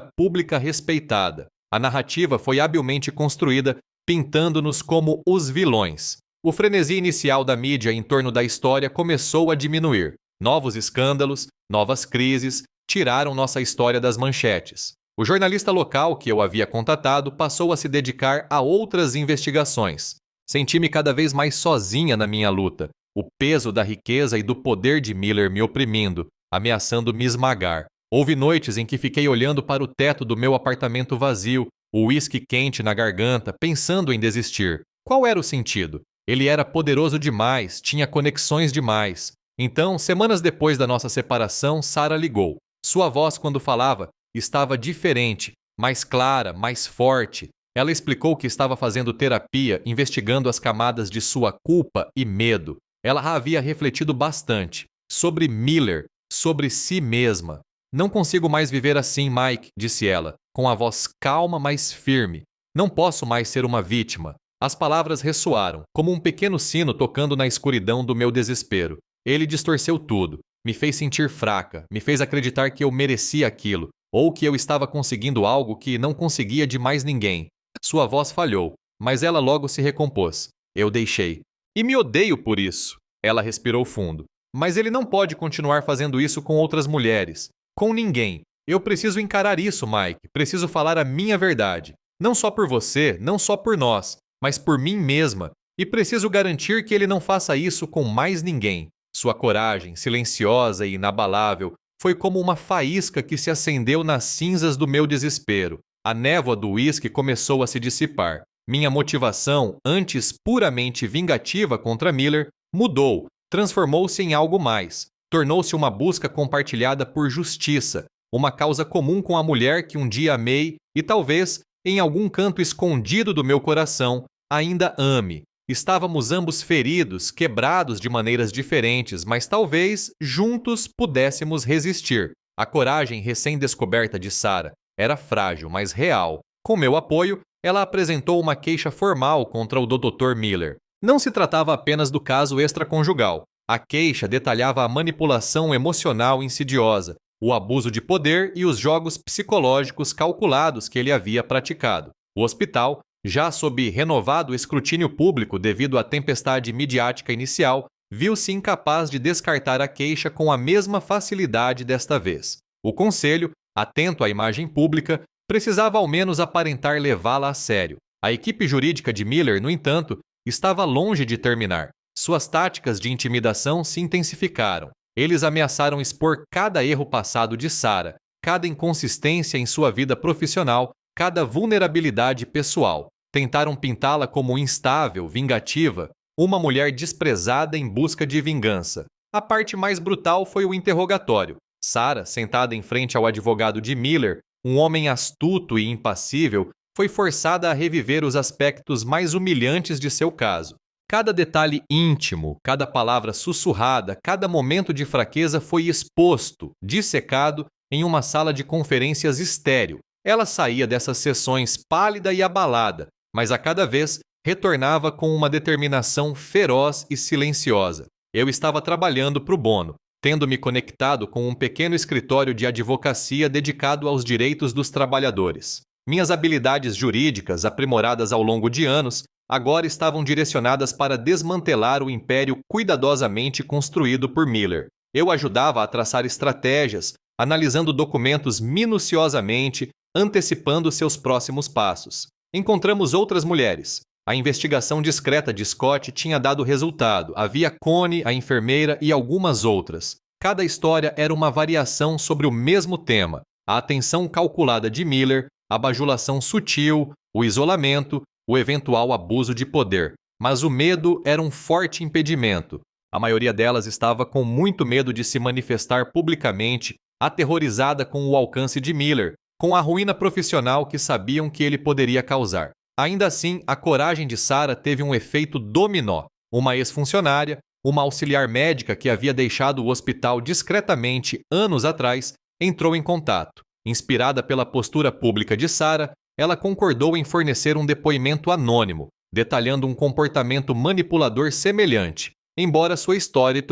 Speaker 1: pública respeitada. A narrativa foi habilmente construída, pintando-nos como os vilões. O frenesi inicial da mídia em torno da história começou a diminuir. Novos escândalos, novas crises, tiraram nossa história das manchetes. O jornalista local que eu havia contatado passou a se dedicar a outras investigações. Senti-me cada vez mais sozinha na minha luta, o peso da riqueza e do poder de Miller me oprimindo, ameaçando me esmagar. Houve noites em que fiquei olhando para o teto do meu apartamento vazio, o uísque quente na garganta, pensando em desistir. Qual era o sentido? Ele era poderoso demais, tinha conexões demais. Então, semanas depois da nossa separação, Sarah ligou. Sua voz, quando falava, estava diferente, mais clara, mais forte. Ela explicou que estava fazendo terapia, investigando as camadas de sua culpa e medo. Ela havia refletido bastante sobre Miller, sobre si mesma. Não consigo mais viver assim, Mike, disse ela, com a voz calma, mas firme. Não posso mais ser uma vítima. As palavras ressoaram, como um pequeno sino tocando na escuridão do meu desespero. Ele distorceu tudo, me fez sentir fraca, me fez acreditar que eu merecia aquilo, ou que eu estava conseguindo algo que não conseguia de mais ninguém. Sua voz falhou, mas ela logo se recompôs. Eu deixei. E me odeio por isso. Ela respirou fundo. Mas ele não pode continuar fazendo isso com outras mulheres. Com ninguém. Eu preciso encarar isso, Mike. Preciso falar a minha verdade. Não só por você, não só por nós, mas por mim mesma. E preciso garantir que ele não faça isso com mais ninguém. Sua coragem, silenciosa e inabalável, foi como uma faísca que se acendeu nas cinzas do meu desespero. A névoa do uísque começou a se dissipar. Minha motivação, antes puramente vingativa contra Miller, mudou, transformou-se em algo mais. Tornou-se uma busca compartilhada por justiça, uma causa comum com a mulher que um dia amei e talvez, em algum canto escondido do meu coração, ainda ame. Estávamos ambos feridos, quebrados de maneiras diferentes, mas talvez, juntos, pudéssemos resistir. A coragem recém-descoberta de Sarah era frágil, mas real. Com meu apoio, ela apresentou uma queixa formal contra o Dr. Miller. Não se tratava apenas do caso extraconjugal. A queixa detalhava a manipulação emocional insidiosa, o abuso de poder e os jogos psicológicos calculados que ele havia praticado. O hospital, já sob renovado escrutínio público devido à tempestade midiática inicial, viu-se incapaz de descartar a queixa com a mesma facilidade desta vez. O conselho, atento à imagem pública, precisava ao menos aparentar levá-la a sério. A equipe jurídica de Miller, no entanto, estava longe de terminar. Suas táticas de intimidação se intensificaram. Eles ameaçaram expor cada erro passado de Sarah, cada inconsistência em sua vida profissional, cada vulnerabilidade pessoal. Tentaram pintá-la como instável, vingativa, uma mulher desprezada em busca de vingança. A parte mais brutal foi o interrogatório. Sarah, sentada em frente ao advogado de Miller, um homem astuto e impassível, foi forçada a reviver os aspectos mais humilhantes de seu caso. Cada detalhe íntimo, cada palavra sussurrada, cada momento de fraqueza foi exposto, dissecado, em uma sala de conferências estéril. Ela saía dessas sessões pálida e abalada, mas a cada vez retornava com uma determinação feroz e silenciosa. Eu estava trabalhando pro bono, tendo me conectado com um pequeno escritório de advocacia dedicado aos direitos dos trabalhadores. Minhas habilidades jurídicas, aprimoradas ao longo de anos, agora estavam direcionadas para desmantelar o império cuidadosamente construído por Miller. Eu ajudava a traçar estratégias, analisando documentos minuciosamente, antecipando seus próximos passos. Encontramos outras mulheres. A investigação discreta de Scott tinha dado resultado. Havia Connie, a enfermeira e algumas outras. Cada história era uma variação sobre o mesmo tema. A atenção calculada de Miller, a bajulação sutil, o isolamento, o eventual abuso de poder. Mas o medo era um forte impedimento. A maioria delas estava com muito medo de se manifestar publicamente, aterrorizada com o alcance de Miller, com a ruína profissional que sabiam que ele poderia causar. Ainda assim, a coragem de Sarah teve um efeito dominó. Uma ex-funcionária, uma auxiliar médica que havia deixado o hospital discretamente anos atrás, entrou em contato. Inspirada pela postura pública de Sarah, ela concordou em fornecer um depoimento anônimo, detalhando um comportamento manipulador semelhante, embora sua história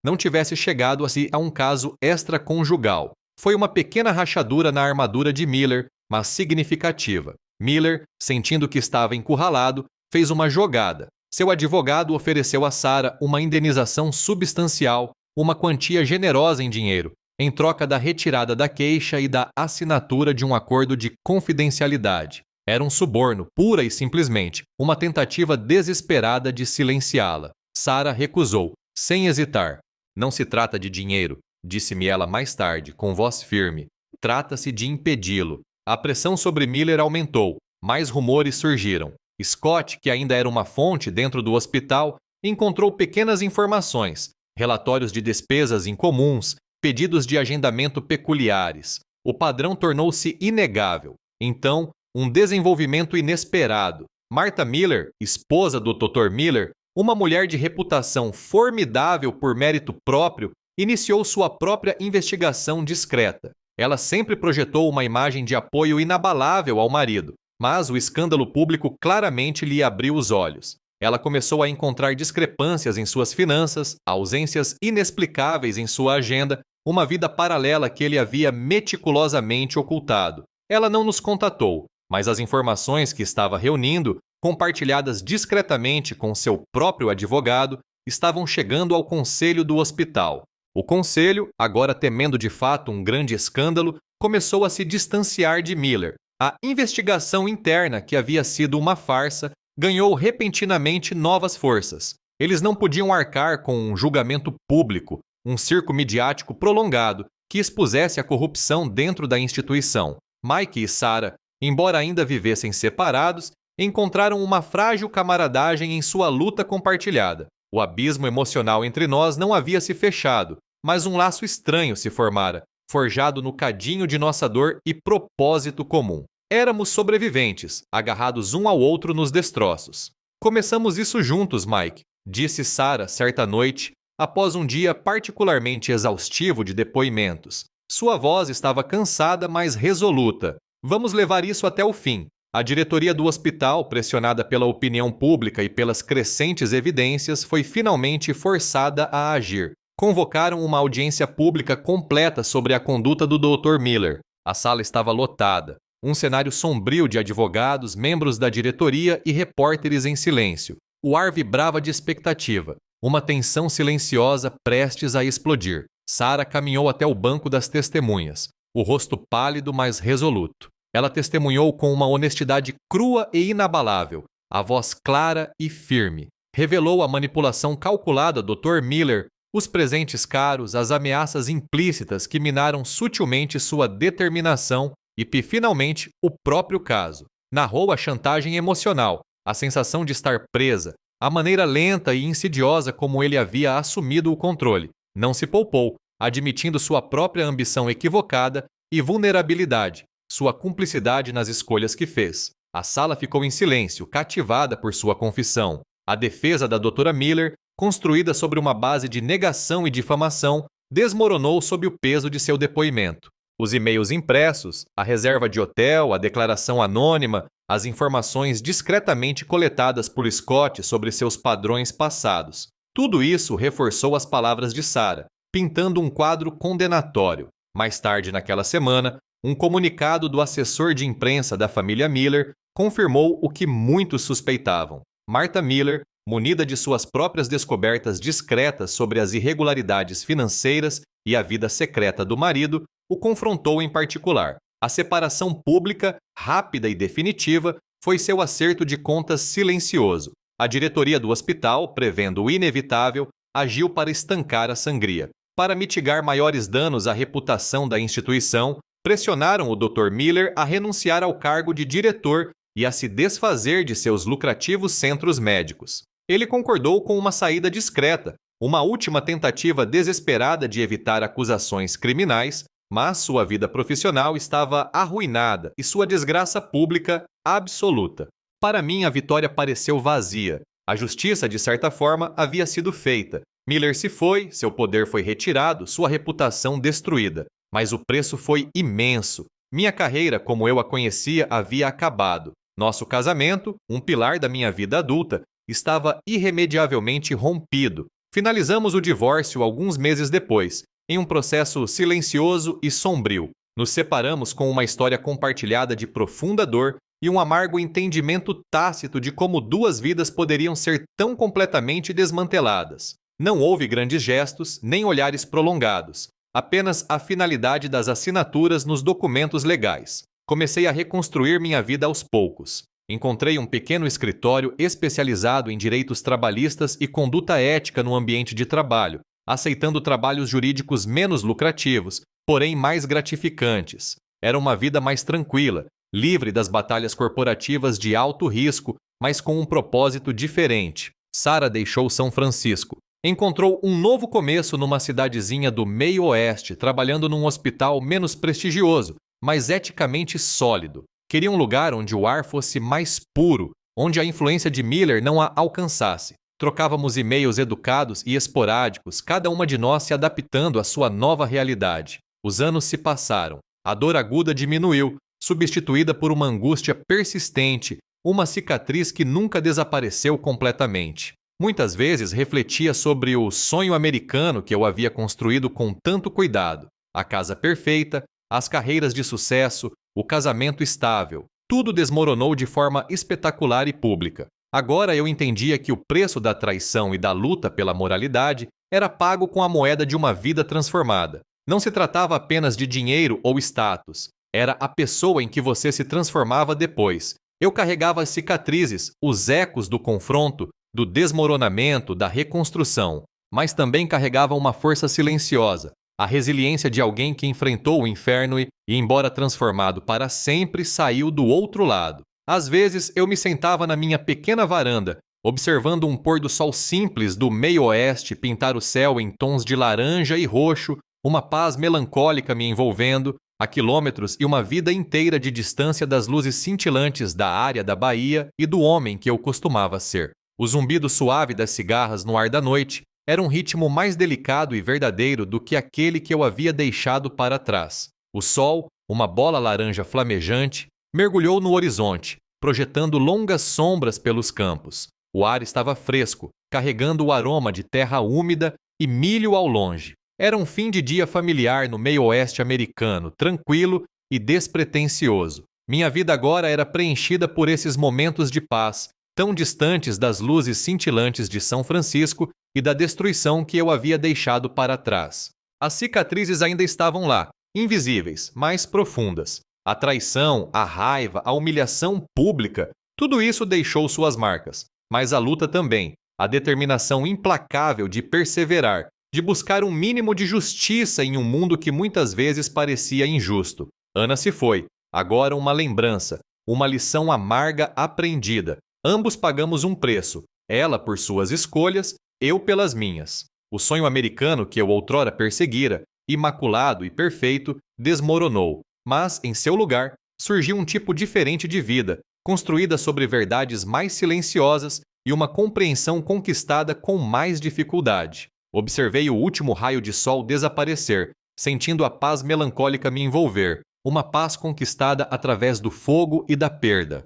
Speaker 1: não tivesse chegado a um caso extraconjugal. Foi uma pequena rachadura na armadura de Miller, mas significativa. Miller, sentindo que estava encurralado, fez uma jogada. Seu advogado ofereceu a Sarah uma indenização substancial, uma quantia generosa em dinheiro, em troca da retirada da queixa e da assinatura de um acordo de confidencialidade. Era um suborno, pura e simplesmente, uma tentativa desesperada de silenciá-la. Sarah recusou, sem hesitar. Não se trata de dinheiro, disse-me ela mais tarde, com voz firme. Trata-se de impedi-lo. A pressão sobre Miller aumentou, mais rumores surgiram. Scott, que ainda era uma fonte dentro do hospital, encontrou pequenas informações, relatórios de despesas incomuns, pedidos de agendamento peculiares. O padrão tornou-se inegável. Então, um desenvolvimento inesperado. Martha Miller, esposa do Dr. Miller, uma mulher de reputação formidável por mérito próprio, iniciou sua própria investigação discreta. Ela sempre projetou uma imagem de apoio inabalável ao marido, mas o escândalo público claramente lhe abriu os olhos. Ela começou a encontrar discrepâncias em suas finanças, ausências inexplicáveis em sua agenda, uma vida paralela que ele havia meticulosamente ocultado. Ela não nos contatou, mas as informações que estava reunindo, compartilhadas discretamente com seu próprio advogado, estavam chegando ao conselho do hospital. O conselho, agora temendo de fato um grande escândalo, começou a se distanciar de Miller. A investigação interna, que havia sido uma farsa, ganhou repentinamente novas forças. Eles não podiam arcar com um julgamento público, um circo midiático prolongado que expusesse a corrupção dentro da instituição. Mike e Sarah, embora ainda vivessem separados, encontraram uma frágil camaradagem em sua luta compartilhada. O abismo emocional entre nós não havia se fechado, mas um laço estranho se formara, forjado no cadinho de nossa dor e propósito comum. Éramos sobreviventes, agarrados um ao outro nos destroços. Começamos isso juntos, Mike, disse Sarah certa noite, após um dia particularmente exaustivo de depoimentos. Sua voz estava cansada, mas resoluta. Vamos levar isso até o fim. A diretoria do hospital, pressionada pela opinião pública e pelas crescentes evidências, foi finalmente forçada a agir. Convocaram uma audiência pública completa sobre a conduta do Dr. Miller. A sala estava lotada. Um cenário sombrio de advogados, membros da diretoria e repórteres em silêncio. O ar vibrava de expectativa. Uma tensão silenciosa prestes a explodir. Sarah caminhou até o banco das testemunhas, o rosto pálido, mas resoluto. Ela testemunhou com uma honestidade crua e inabalável, a voz clara e firme. Revelou a manipulação calculada do Dr. Miller, os presentes caros, as ameaças implícitas que minaram sutilmente sua determinação e, finalmente, o próprio caso. Narrou a chantagem emocional, a sensação de estar presa, a maneira lenta e insidiosa como ele havia assumido o controle. Não se poupou, admitindo sua própria ambição equivocada e vulnerabilidade, sua cumplicidade nas escolhas que fez. A sala ficou em silêncio, cativada por sua confissão. A defesa da Dra. Miller, construída sobre uma base de negação e difamação, desmoronou sob o peso de seu depoimento. Os e-mails impressos, a reserva de hotel, a declaração anônima, as informações discretamente coletadas por Scott sobre seus padrões passados. Tudo isso reforçou as palavras de Sarah, pintando um quadro condenatório. Mais tarde naquela semana, um comunicado do assessor de imprensa da família Miller confirmou o que muitos suspeitavam. Martha Miller, munida de suas próprias descobertas discretas sobre as irregularidades financeiras e a vida secreta do marido, o confrontou em particular. A separação pública, rápida e definitiva, foi seu acerto de contas silencioso. A diretoria do hospital, prevendo o inevitável, agiu para estancar a sangria. Para mitigar maiores danos à reputação da instituição, pressionaram o Dr. Miller a renunciar ao cargo de diretor e a se desfazer de seus lucrativos centros médicos. Ele concordou com uma saída discreta, uma última tentativa desesperada de evitar acusações criminais, mas sua vida profissional estava arruinada e sua desgraça pública absoluta. Para mim, a vitória pareceu vazia. A justiça, de certa forma, havia sido feita. Miller se foi, seu poder foi retirado, sua reputação destruída. Mas o preço foi imenso. Minha carreira, como eu a conhecia, havia acabado. Nosso casamento, um pilar da minha vida adulta, estava irremediavelmente rompido. Finalizamos o divórcio alguns meses depois, em um processo silencioso e sombrio. Nos separamos com uma história compartilhada de profunda dor e um amargo entendimento tácito de como duas vidas poderiam ser tão completamente desmanteladas. Não houve grandes gestos, nem olhares prolongados, apenas a finalidade das assinaturas nos documentos legais. Comecei a reconstruir minha vida aos poucos. Encontrei um pequeno escritório especializado em direitos trabalhistas e conduta ética no ambiente de trabalho, aceitando trabalhos jurídicos menos lucrativos, porém mais gratificantes. Era uma vida mais tranquila, livre das batalhas corporativas de alto risco, mas com um propósito diferente. Sarah deixou São Francisco. Encontrou um novo começo numa cidadezinha do meio oeste, trabalhando num hospital menos prestigioso, mas eticamente sólido. Queria um lugar onde o ar fosse mais puro, onde a influência de Miller não a alcançasse. Trocávamos e-mails educados e esporádicos, cada uma de nós se adaptando à sua nova realidade. Os anos se passaram. A dor aguda diminuiu, substituída por uma angústia persistente, uma cicatriz que nunca desapareceu completamente. Muitas vezes refletia sobre o sonho americano que eu havia construído com tanto cuidado. A casa perfeita, as carreiras de sucesso, o casamento estável. Tudo desmoronou de forma espetacular e pública. Agora eu entendia que o preço da traição e da luta pela moralidade era pago com a moeda de uma vida transformada. Não se tratava apenas de dinheiro ou status. Era a pessoa em que você se transformava depois. Eu carregava as cicatrizes, os ecos do confronto, do desmoronamento, da reconstrução, mas também carregava uma força silenciosa, a resiliência de alguém que enfrentou o inferno e, embora transformado para sempre, saiu do outro lado. Às vezes, eu me sentava na minha pequena varanda, observando um pôr do sol simples do meio-oeste pintar o céu em tons de laranja e roxo, uma paz melancólica me envolvendo, a quilômetros e uma vida inteira de distância das luzes cintilantes da área da Bahia e do homem que eu costumava ser. O zumbido suave das cigarras no ar da noite era um ritmo mais delicado e verdadeiro do que aquele que eu havia deixado para trás. O sol, uma bola laranja flamejante, mergulhou no horizonte, projetando longas sombras pelos campos. O ar estava fresco, carregando o aroma de terra úmida e milho ao longe. Era um fim de dia familiar no meio-oeste americano, tranquilo e despretensioso. Minha vida agora era preenchida por esses momentos de paz, tão distantes das luzes cintilantes de São Francisco e da destruição que eu havia deixado para trás. As cicatrizes ainda estavam lá, invisíveis, mas profundas. A traição, a raiva, a humilhação pública, tudo isso deixou suas marcas. Mas a luta também, a determinação implacável de perseverar, de buscar um mínimo de justiça em um mundo que muitas vezes parecia injusto. Ana se foi, agora uma lembrança, uma lição amarga aprendida. Ambos pagamos um preço, ela por suas escolhas, eu pelas minhas. O sonho americano que eu outrora perseguira, imaculado e perfeito, desmoronou, mas, em seu lugar, surgiu um tipo diferente de vida, construída sobre verdades mais silenciosas e uma compreensão conquistada com mais dificuldade. Observei o último raio de sol desaparecer, sentindo a paz melancólica me envolver, uma paz conquistada através do fogo e da perda.